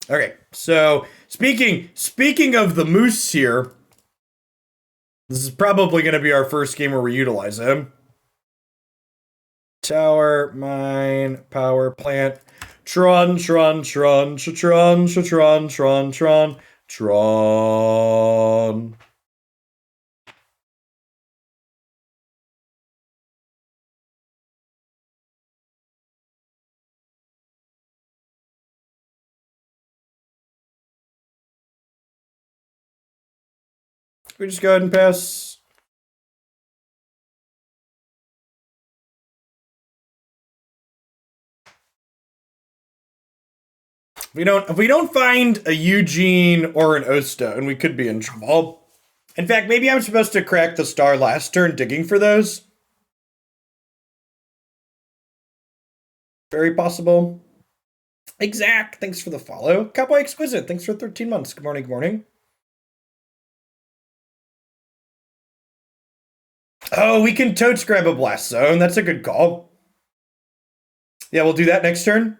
Okay, so speaking of the moose here, this is probably going to be our first game where we utilize him. Tower, mine, power plant. Tron, Tron, Tron, Tron, Tron, Tron, Tron, Tron. We just go ahead and pass. If we don't find a Ugin or an Ostone, we could be in trouble. In fact, maybe I'm supposed to crack the star last turn digging for those. Very possible. Exact, thanks for the follow. Cowboy Exquisite, thanks for 13 months. Good morning, good morning. Oh, we can totes grab a Blast Zone. That's a good call. Yeah, we'll do that next turn.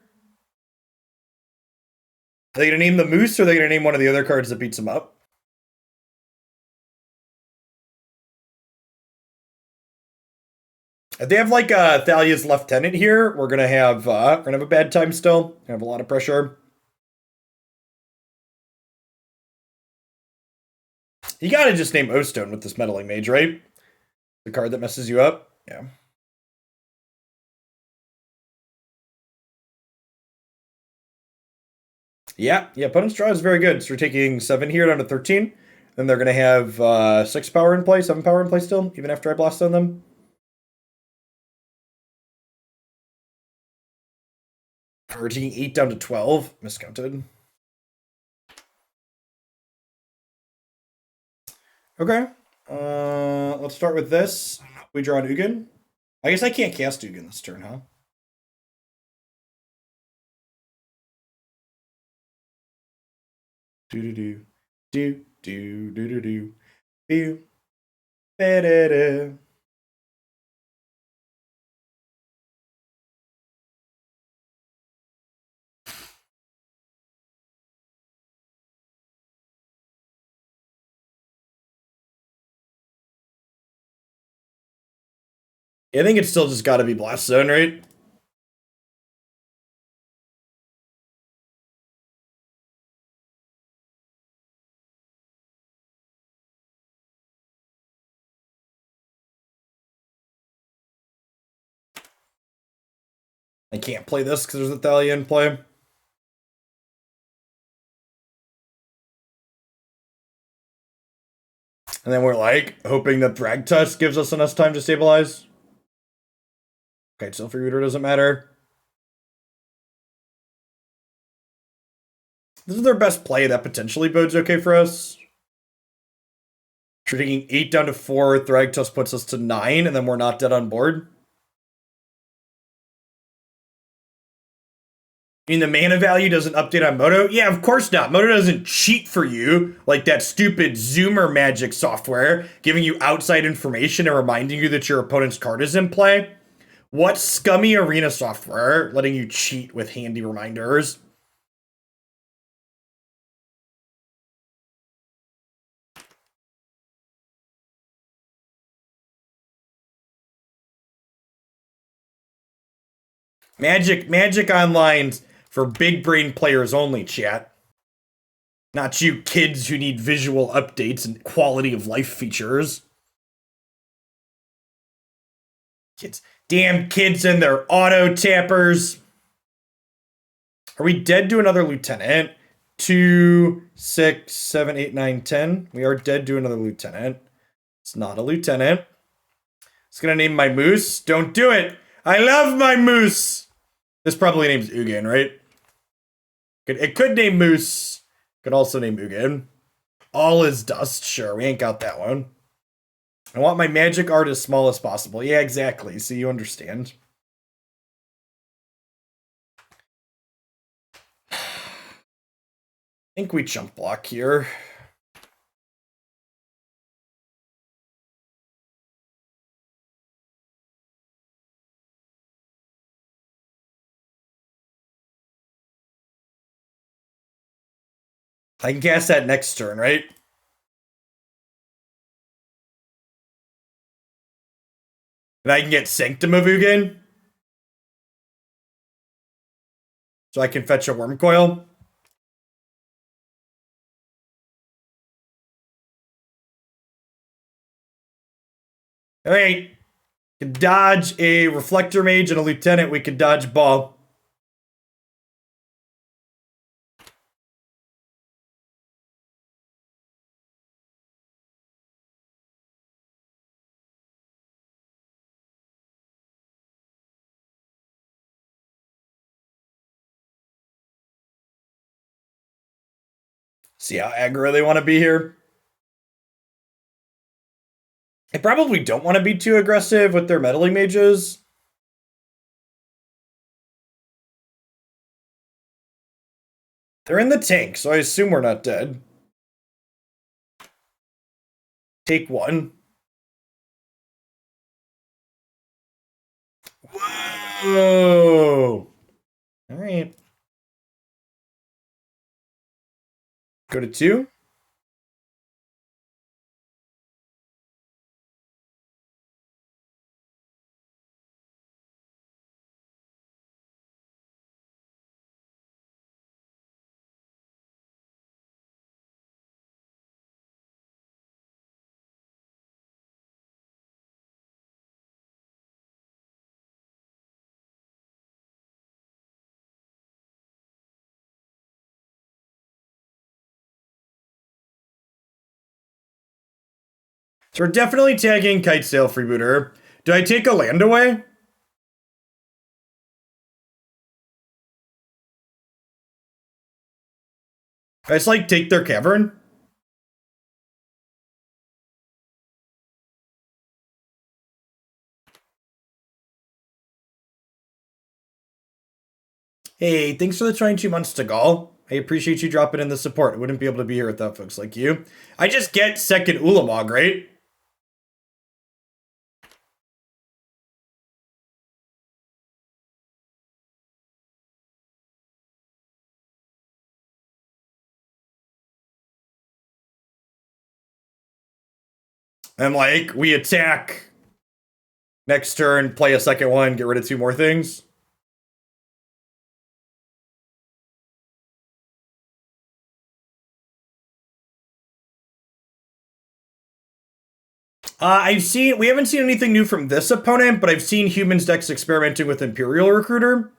Are they going to name the Moose, or are they going to name one of the other cards that beats them up? If they have like Thalia's Lieutenant here, we're gonna have a bad time still. Gonna have a lot of pressure. You gotta just name Ostone with this Meddling Mage, right? The card that messes you up. Yeah. Yeah, opponent's draw is very good. So we're taking 7 here down to 13. Then they're gonna have 6 power in play, 7 power in play still, even after I blast on them. We're taking 8 down to 12. Miscounted. Okay. Let's start with this. We draw an Ugin. I guess I can't cast Ugin this turn, huh? Do. Pew. Ba-da-da. I think it's still just got to be Blast Zone, right? I can't play this because there's a Thalia in play. And then we're like hoping that Thragtusk gives us enough time to stabilize. Okay, Silver Reader doesn't matter. This is their best play. That potentially bodes okay for us. We're taking 8 down to 4. Thragtusk puts us to 9, and then we're not dead on board. I mean, the mana value doesn't update on Moto? Yeah, of course not. Moto doesn't cheat for you like that stupid Zoomer magic software, giving you outside information and reminding you that your opponent's card is in play. What scummy arena software letting you cheat with handy reminders? Magic Online's for big brain players only, chat. Not you kids who need visual updates and quality of life features. Kids. Damn kids and their auto tappers. Are we dead to another lieutenant? 2, 6, 7, 8, 9, 10. We are dead to another lieutenant. It's not a lieutenant. It's gonna name my moose. Don't do it. I love my moose. This probably names Ugin, right? It could name Moose. Could also name Ugin. All is dust. Sure, we ain't got that one. I want my magic art as small as possible. Yeah, exactly. So you understand. I think we jump block here. I can cast that next turn, right? And I can get Sanctum of Ugin. So I can fetch a Wurmcoil. Alright. Can dodge a Reflector Mage and a Lieutenant. We can dodge Ball. See how aggro they want to be here? I probably don't want to be too aggressive with their meddling mages. They're in the tank, so I assume we're not dead. Take one. Whoa! All right. Go to 2. So we're definitely tagging Kite Sail Freebooter. Do I take a land away? I just like take their cavern. Hey, thanks for the 22 months to Gall. I appreciate you dropping in the support. I wouldn't be able to be here without folks like you. I just get second Ulamog, right? And like, we attack. Next turn, play a second one, get rid of 2 more things. We haven't seen anything new from this opponent, but I've seen humans decks experimenting with Imperial Recruiter.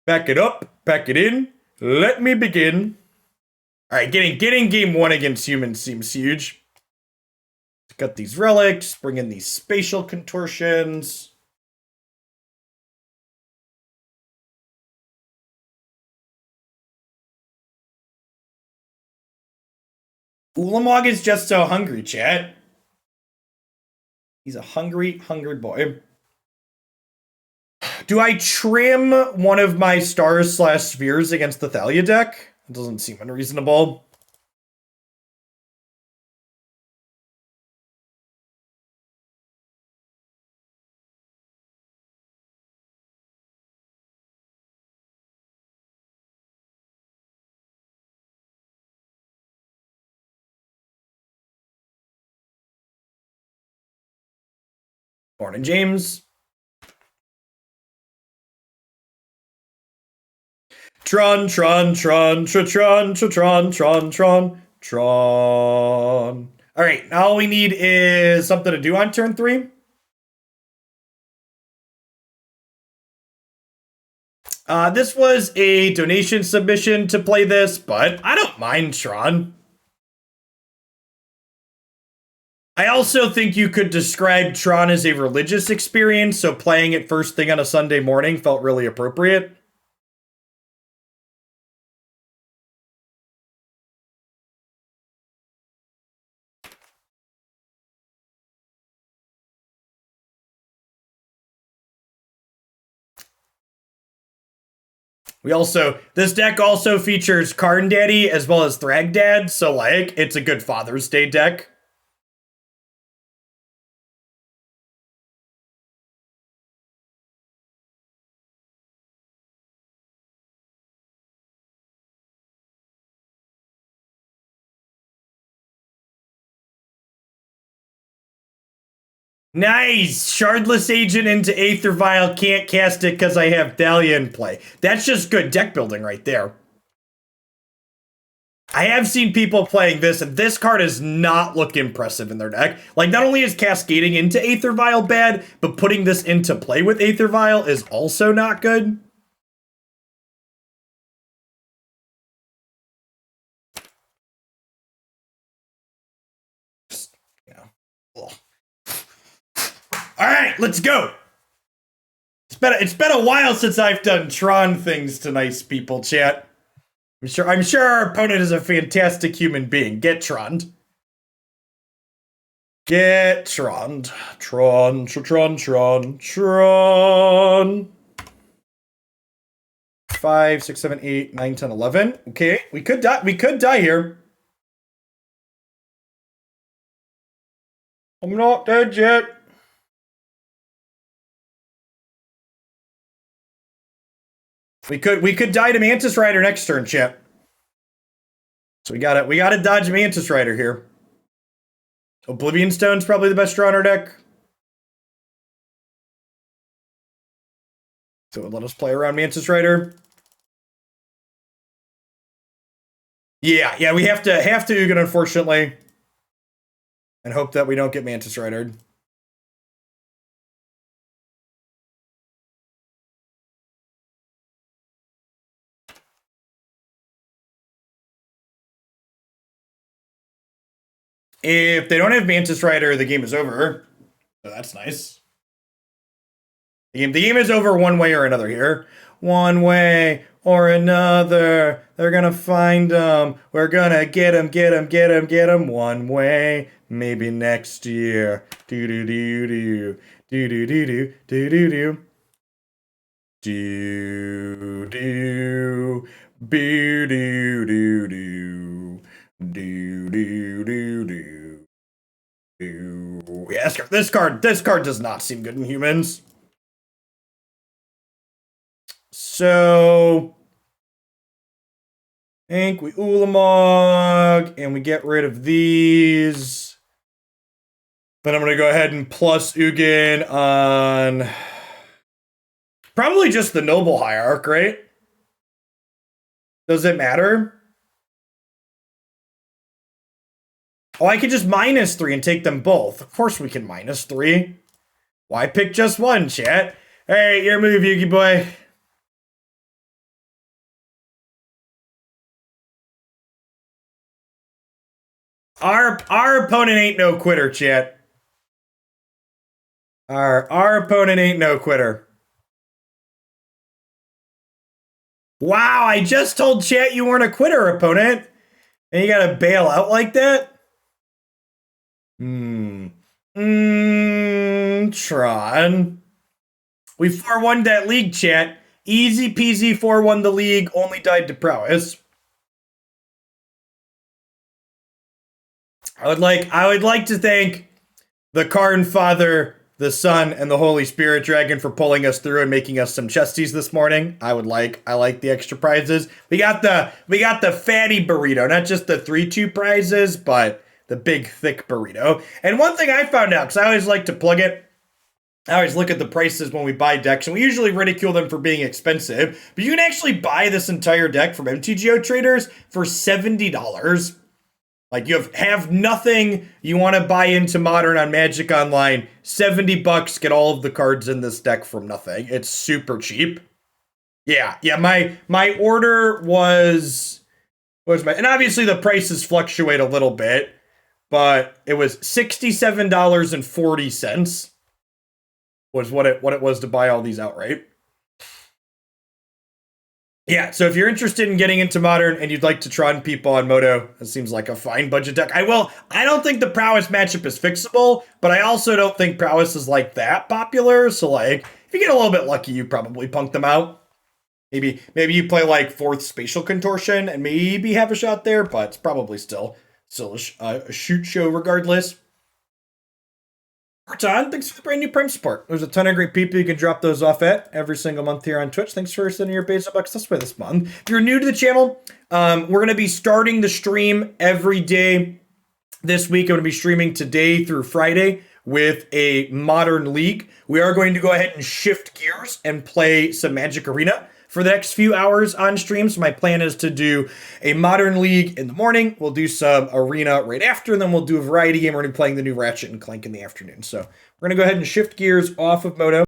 Back it up, back it in. Let me begin. All right, getting game 1 against humans seems huge. Got these relics, bring in these spatial contortions. Ulamog is just so hungry, chat. He's a hungry boy. Do I trim one of my stars/spheres against the Thalia deck? It doesn't seem unreasonable. Morning, James. Tron. All right, now all we need is something to do on turn 3. This was a donation submission to play this, but I don't mind Tron. I also think you could describe Tron as a religious experience, so playing it first thing on a Sunday morning felt really appropriate. This deck also features Karn Daddy as well as Thragdad, so like, it's a good Father's Day deck. Nice! Shardless Agent into Aether Vial, can't cast it because I have Thalia in play. That's just good deck building right there. I have seen people playing this, and this card does not look impressive in their deck. Like, not only is cascading into Aether Vial bad, but putting this into play with Aether Vial is also not good. Yeah. All right, let's go. It's been a while since I've done Tron things to nice people, chat. I'm sure our opponent is a fantastic human being. Get Troned. Get Troned. Tron. 5, 6, 7, 8, 9, 10, 11. Okay, we could die. We could die here. I'm not dead yet. We could die to Mantis Rider next turn, chat. So we gotta dodge Mantis Rider here. Oblivion Stone's probably the best draw in our deck. So let us play around Mantis Rider. Yeah, we have to Ugin, unfortunately. And hope that we don't get Mantis Ridered. If they don't have Mantis Rider, the game is over. So that's nice. The game is over one way or another here. One way or another. They're gonna find them. We're gonna get them. One way. Maybe next year. Do-do-do-do. Do-do-do-do. Do-do-do. Do-do. Boo-do-do-do. Do-do-do-do. Yeah, this card does not seem good in humans. So I think we Ulamog and we get rid of these. Then I'm gonna go ahead and plus Ugin on probably just the Noble Hierarch, right? Does it matter? Oh, I could just -3 and take them both. Of course we can -3. Why pick just one, chat? Hey, your move, Yugi boy. Our opponent ain't no quitter, chat. Our opponent ain't no quitter. Wow, I just told chat you weren't a quitter, opponent. And you gotta bail out like that? Tron. We 4-1'd that league, chat. Easy peasy 4-1 the league, only died to prowess. I would like to thank the Karn Father, the Son, and the Holy Spirit Dragon for pulling us through and making us some chesties this morning. I like the extra prizes. We got the fatty burrito, not just the 3-2 prizes, but the big thick burrito. And one thing I found out, because I always like to plug it, I always look at the prices when we buy decks, and we usually ridicule them for being expensive, but you can actually buy this entire deck from MTGO traders for $70. Like, you have nothing you want to buy into Modern on Magic Online, $70, get all of the cards in this deck from nothing. It's super cheap. Yeah, my order was and obviously the prices fluctuate a little bit, but it was $67.40 was what it was to buy all these outright. Yeah, so if you're interested in getting into Modern and you'd like to Tron people on Moto, it seems like a fine budget deck. I don't think the Prowess matchup is fixable, but I also don't think Prowess is like that popular. So like, if you get a little bit lucky, you probably punk them out. Maybe you play like 4th Spatial Contortion and maybe have a shot there, but it's probably still a shoot show regardless. Ton, thanks for the brand new Prime support. There's a ton of great people you can drop those off at every single month here on Twitch. Thanks for sending your base bucks this way this month. If you're new to the channel, we're going to be starting the stream every day this week. I'm going to be streaming today through Friday with a Modern League. We are going to go ahead and shift gears and play some Magic Arena for the next few hours on stream. So my plan is to do a Modern League in the morning. We'll do some Arena right after, and then we'll do a variety game. We're going to be playing the new Ratchet and Clank in the afternoon. So we're going to go ahead and shift gears off of Moto.